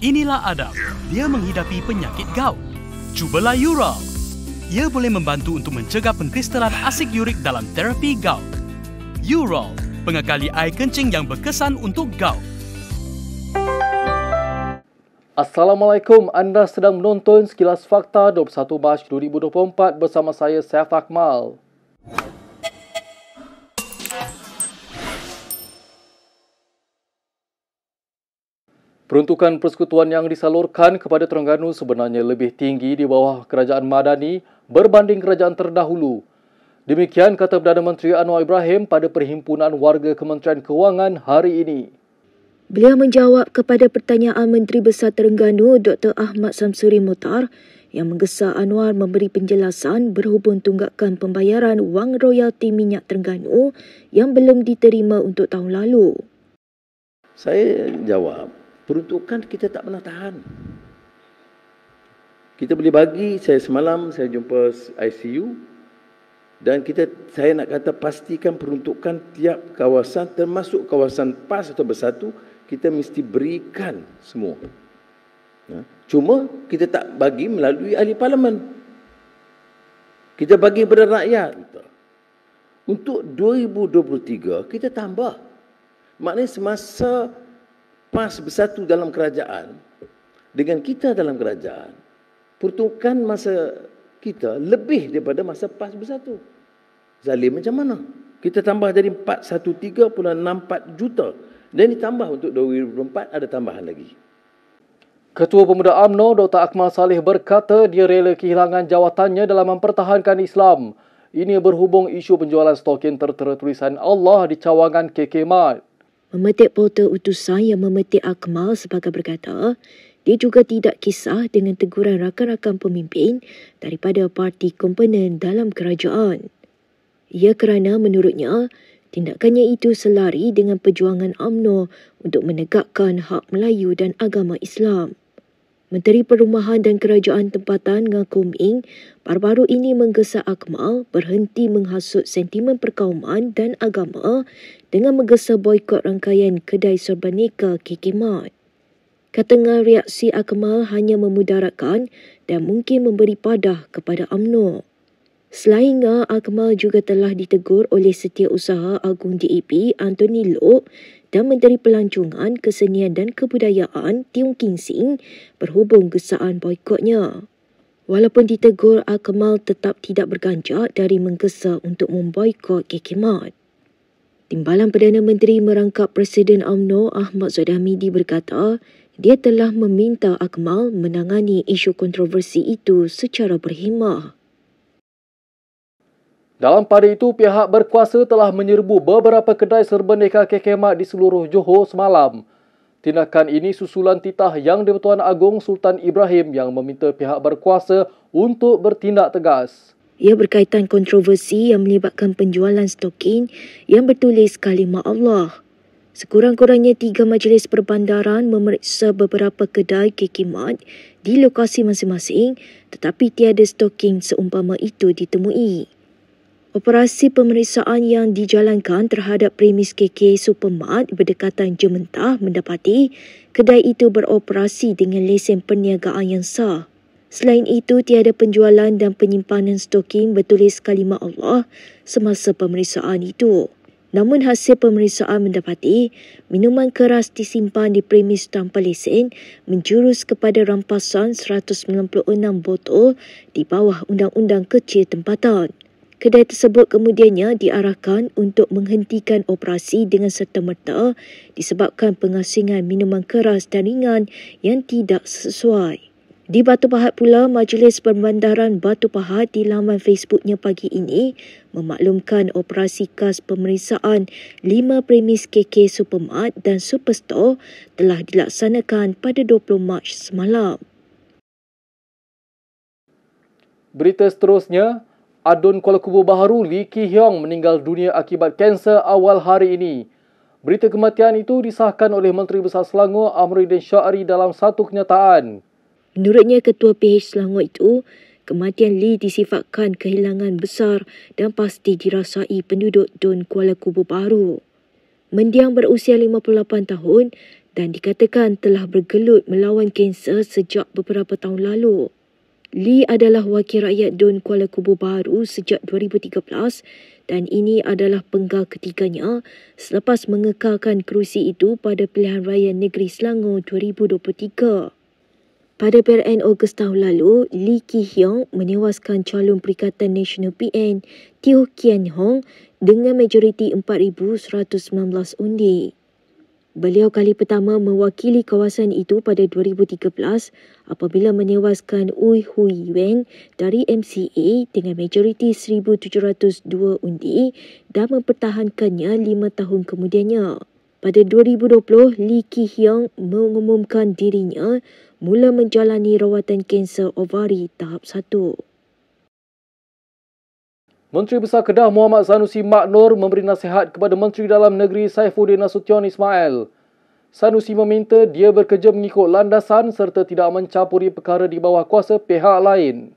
Inilah Adam. Dia menghidapi penyakit gout. Cubalah Ural. Ia boleh membantu untuk mencegah pengkristalan asid urik dalam terapi gout. Ural, pengekali air kencing yang berkesan untuk gout. Assalamualaikum, anda sedang menonton Sekilas Fakta 21 Mac 2024 bersama saya, Saif Akmal. Peruntukan persekutuan yang disalurkan kepada Terengganu sebenarnya lebih tinggi di bawah kerajaan Madani berbanding kerajaan terdahulu. Demikian kata Perdana Menteri Anwar Ibrahim pada Perhimpunan Warga Kementerian Kewangan hari ini. Beliau menjawab kepada pertanyaan Menteri Besar Terengganu Dr. Ahmad Samsuri Muhtar yang menggesa Anwar memberi penjelasan berhubung tunggakan pembayaran wang royalti minyak Terengganu yang belum diterima untuk tahun lalu. Saya jawab, peruntukan kita tak pernah tahan. Kita boleh bagi, semalam saya jumpa ICU dan saya nak kata pastikan peruntukan tiap kawasan termasuk kawasan PAS atau Bersatu kita mesti berikan semua. Cuma kita tak bagi melalui ahli parlimen. Kita bagi kepada rakyat. Untuk 2023 kita tambah. Maknanya semasa PAS Bersatu dalam kerajaan dengan kita dalam kerajaan, peruntukan masa kita lebih daripada masa PAS Bersatu. Zalim macam mana? Kita tambah jadi 413.64 juta. Dan ditambah untuk 2024 ada tambahan lagi. Ketua Pemuda UMNO Dr. Akmal Saleh berkata dia rela kehilangan jawatannya dalam mempertahankan Islam. Ini berhubung isu penjualan stokin tertera tulisan Allah di cawangan KK Mart. Memetik portal utusan yang memetik Akmal sebagai berkata, dia juga tidak kisah dengan teguran rakan-rakan pemimpin daripada parti komponen dalam kerajaan. Ia kerana menurutnya, tindakannya itu selari dengan perjuangan UMNO untuk menegakkan hak Melayu dan agama Islam. Menteri Perumahan dan Kerajaan Tempatan Ngah Ming baru-baru ini menggesa Akmal berhenti menghasut sentimen perkauman dan agama dengan menggesa boikot rangkaian kedai Sorbaneka KK Mart. Katanya reaksi Akmal hanya memudaratkan dan mungkin memberi padah kepada UMNO. Selainnya, Akmal juga telah ditegur oleh Setiausaha Agung DAP Anthony Loke dan Menteri Pelancongan, Kesenian dan Kebudayaan Tiong King Sing berhubung gesaan boikotnya. Walaupun ditegur, Akmal tetap tidak berganjak dari menggesa untuk memboikot KK Mart. Timbalan Perdana Menteri merangkap Presiden UMNO Ahmad Zahid Hamidi berkata, dia telah meminta Akmal menangani isu kontroversi itu secara berhemah. Dalam pada itu, pihak berkuasa telah menyerbu beberapa kedai Serbaneka KK Mart di seluruh Johor semalam. Tindakan ini susulan titah Yang di-Pertuan Agong Sultan Ibrahim yang meminta pihak berkuasa untuk bertindak tegas. Ia berkaitan kontroversi yang melibatkan penjualan stokin yang bertulis kalimah Allah. Sekurang-kurangnya 3 majlis perbandaran memeriksa beberapa kedai KK Mart di lokasi masing-masing tetapi tiada stokin seumpama itu ditemui. Operasi pemeriksaan yang dijalankan terhadap premis KK Supermart berdekatan Jementah mendapati kedai itu beroperasi dengan lesen perniagaan yang sah. Selain itu, tiada penjualan dan penyimpanan stoking bertulis kalimah Allah semasa pemeriksaan itu. Namun hasil pemeriksaan mendapati minuman keras disimpan di premis tanpa lesen menjurus kepada rampasan 196 botol di bawah Undang-Undang Kecil Tempatan. Kedai tersebut kemudiannya diarahkan untuk menghentikan operasi dengan serta-merta disebabkan pengasingan minuman keras dan ringan yang tidak sesuai. Di Batu Pahat pula, Majlis Perbandaran Batu Pahat di laman Facebooknya pagi ini memaklumkan operasi khas pemeriksaan 5 premis KK Supermart dan Superstore telah dilaksanakan pada 20 Mac semalam. Berita seterusnya, Adun Kuala Kubu Baharu Lee Ki Hiong meninggal dunia akibat kanser awal hari ini. Berita kematian itu disahkan oleh Menteri Besar Selangor Amruddin Syari dalam satu kenyataan. Menurutnya, Ketua PH Selangor itu, kematian Lee disifatkan kehilangan besar dan pasti dirasai penduduk Dun Kuala Kubu Baharu. Mendiang berusia 58 tahun dan dikatakan telah bergelut melawan kanser sejak beberapa tahun lalu. Lee adalah wakil rakyat Dun Kuala Kubu Baru sejak 2013 dan ini adalah penggal ketiganya selepas mengekalkan kerusi itu pada pilihan raya negeri Selangor 2023. Pada perayaan Ogos tahun lalu, Lee Ki Hiong menewaskan calon Perikatan Nasional PN Teo Kian Hong dengan majoriti 4,119 undi. Beliau kali pertama mewakili kawasan itu pada 2013 apabila menewaskan Ui Hui Wen dari MCA dengan majoriti 1,702 undi dan mempertahankannya 5 tahun kemudiannya. Pada 2020, Lee Ki Hiong mengumumkan dirinya mula menjalani rawatan kanser ovari tahap 1. Menteri Besar Kedah Muhammad Sanusi Maknur memberi nasihat kepada Menteri Dalam Negeri Saifuddin Nasution Ismail. Sanusi meminta dia bekerja mengikut landasan serta tidak mencampuri perkara di bawah kuasa pihak lain.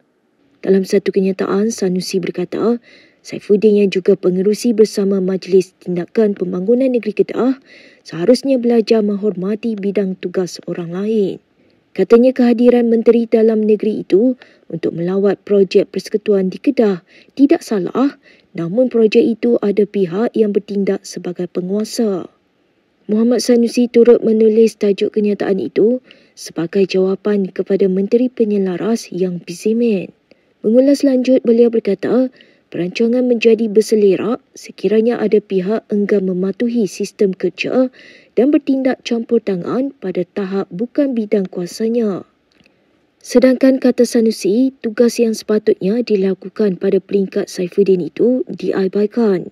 Dalam satu kenyataan, Sanusi berkata, Saifuddin yang juga pengerusi bersama Majlis Tindakan Pembangunan Negeri Kedah seharusnya belajar menghormati bidang tugas orang lain. Katanya kehadiran Menteri Dalam Negeri itu untuk melawat projek persekutuan di Kedah tidak salah, namun projek itu ada pihak yang bertindak sebagai penguasa. Muhammad Sanusi turut menulis tajuk kenyataan itu sebagai jawapan kepada Menteri Penyelaras yang Bizimen. Mengulas lanjut, beliau berkata, perancangan menjadi berselerak sekiranya ada pihak enggan mematuhi sistem kerja dan bertindak campur tangan pada tahap bukan bidang kuasanya. Sedangkan kata Sanusi, tugas yang sepatutnya dilakukan pada peringkat Saifuddin itu diabaikan.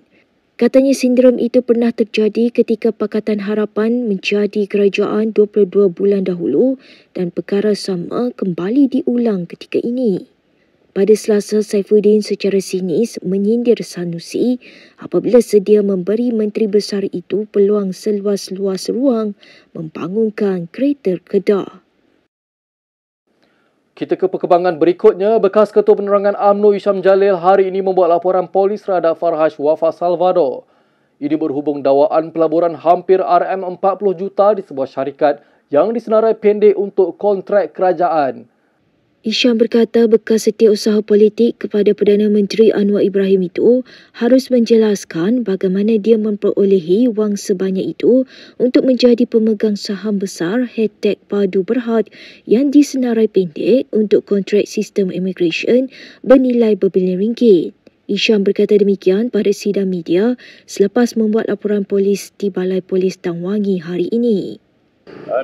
Katanya sindrom itu pernah terjadi ketika Pakatan Harapan menjadi kerajaan 22 bulan dahulu dan perkara sama kembali diulang ketika ini. Pada Selasa, Saifuddin secara sinis menyindir Sanusi apabila sedia memberi Menteri Besar itu peluang seluas-luas ruang membangunkan kereta Kedah. Kita ke perkembangan berikutnya. Bekas Ketua Penerangan UMNO Isham Jalil hari ini membuat laporan polis terhadap Farhaj Wafat Salvador. Ini berhubung dakwaan pelaburan hampir RM40 juta di sebuah syarikat yang disenarai pendek untuk kontrak kerajaan. Isham berkata bekas setiausaha politik kepada Perdana Menteri Anwar Ibrahim itu harus menjelaskan bagaimana dia memperolehi wang sebanyak itu untuk menjadi pemegang saham besar Hetech Padu Berhad yang disenarai pendek untuk kontrak sistem immigration bernilai berbilion ringgit. Isham berkata demikian pada sidang media selepas membuat laporan polis di Balai Polis Tan Wangi hari ini.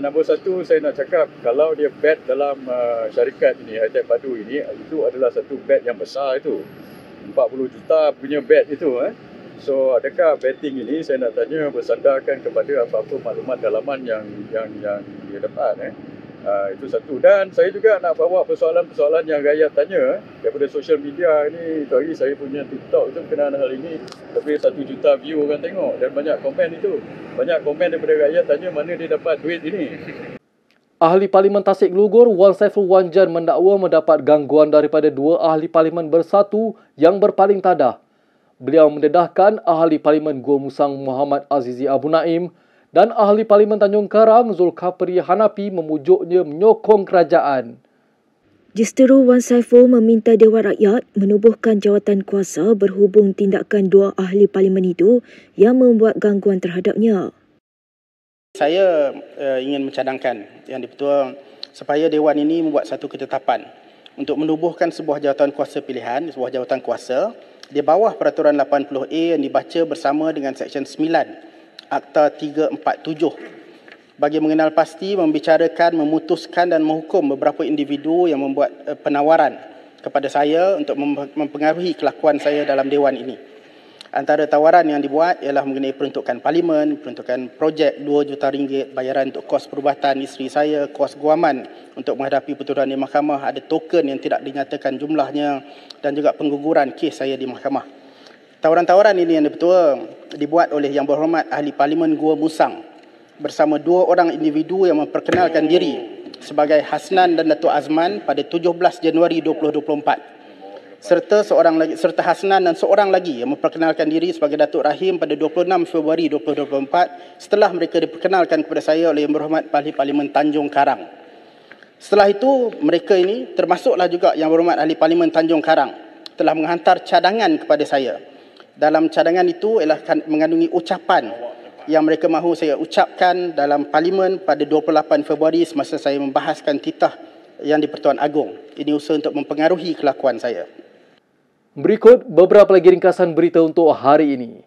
Nombor satu, saya nak cakap kalau dia bet dalam syarikat ini, Hetech Padu ini, itu adalah satu bet yang besar itu. 40 juta punya bet itu. So adakah betting ini, saya nak tanya bersandarkan kepada apa-apa maklumat dalaman yang dia dapat. Itu satu. Dan saya juga nak bawa persoalan-persoalan yang rakyat tanya daripada social media ini. Itu hari saya punya TikTok itu berkenaan hal ini. Lebih 1 juta view orang tengok dan banyak komen itu. Banyak komen daripada rakyat tanya mana dia dapat duit ini. Ahli Parlimen Tasik Lugur, Wan Saiful Wanjan mendakwa mendapat gangguan daripada 2 ahli Parlimen Bersatu yang berpaling tadah. Beliau mendedahkan ahli Parlimen Gua Musang Muhammad Azizi Abu Naim dan ahli Parlimen Tanjung Karang Zulkafli Hanafi memujuknya menyokong kerajaan. Justeru Wan Saiful meminta Dewan Rakyat menubuhkan jawatan kuasa berhubung tindakan 2 ahli Parlimen itu yang membuat gangguan terhadapnya. Saya ingin mencadangkan yang di-Pertua supaya Dewan ini membuat satu ketetapan untuk menubuhkan sebuah jawatan kuasa pilihan, sebuah jawatan kuasa di bawah Peraturan 80A yang dibaca bersama dengan Seksyen 9 Akta 347 bagi mengenal pasti, membicarakan, memutuskan dan menghukum beberapa individu yang membuat penawaran kepada saya untuk mempengaruhi kelakuan saya dalam Dewan ini. Antara tawaran yang dibuat ialah mengenai peruntukan Parlimen, peruntukan projek RM2 juta, bayaran untuk kos perubatan isteri saya, kos guaman untuk menghadapi pertuduhan di mahkamah, ada token yang tidak dinyatakan jumlahnya dan juga pengguguran kes saya di mahkamah. Tawaran-tawaran ini yang dibuat oleh Yang Berhormat Ahli Parlimen Gua Musang bersama 2 orang individu yang memperkenalkan diri sebagai Hasnan dan Datuk Azman pada 17 Januari 2024. serta Hasnan dan seorang lagi yang memperkenalkan diri sebagai Datuk Rahim pada 26 Februari 2024 setelah mereka diperkenalkan kepada saya oleh Yang Berhormat Ahli Parlimen Tanjung Karang. Setelah itu, mereka ini termasuklah juga Yang Berhormat Ahli Parlimen Tanjung Karang telah menghantar cadangan kepada saya. Dalam cadangan itu ialah mengandungi ucapan yang mereka mahu saya ucapkan dalam Parlimen pada 28 Februari semasa saya membahaskan titah yang di-Pertuan Agong. Ini usaha untuk mempengaruhi kelakuan saya. Berikut beberapa lagi ringkasan berita untuk hari ini.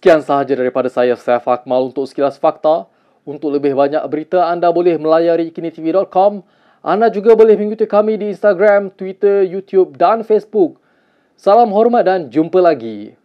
Sekian sahaja daripada saya, Saif Akmal untuk Sekilas Fakta. Untuk lebih banyak berita, anda boleh melayari kinitv.com. Anda juga boleh mengikuti kami di Instagram, Twitter, YouTube dan Facebook. Salam hormat dan jumpa lagi.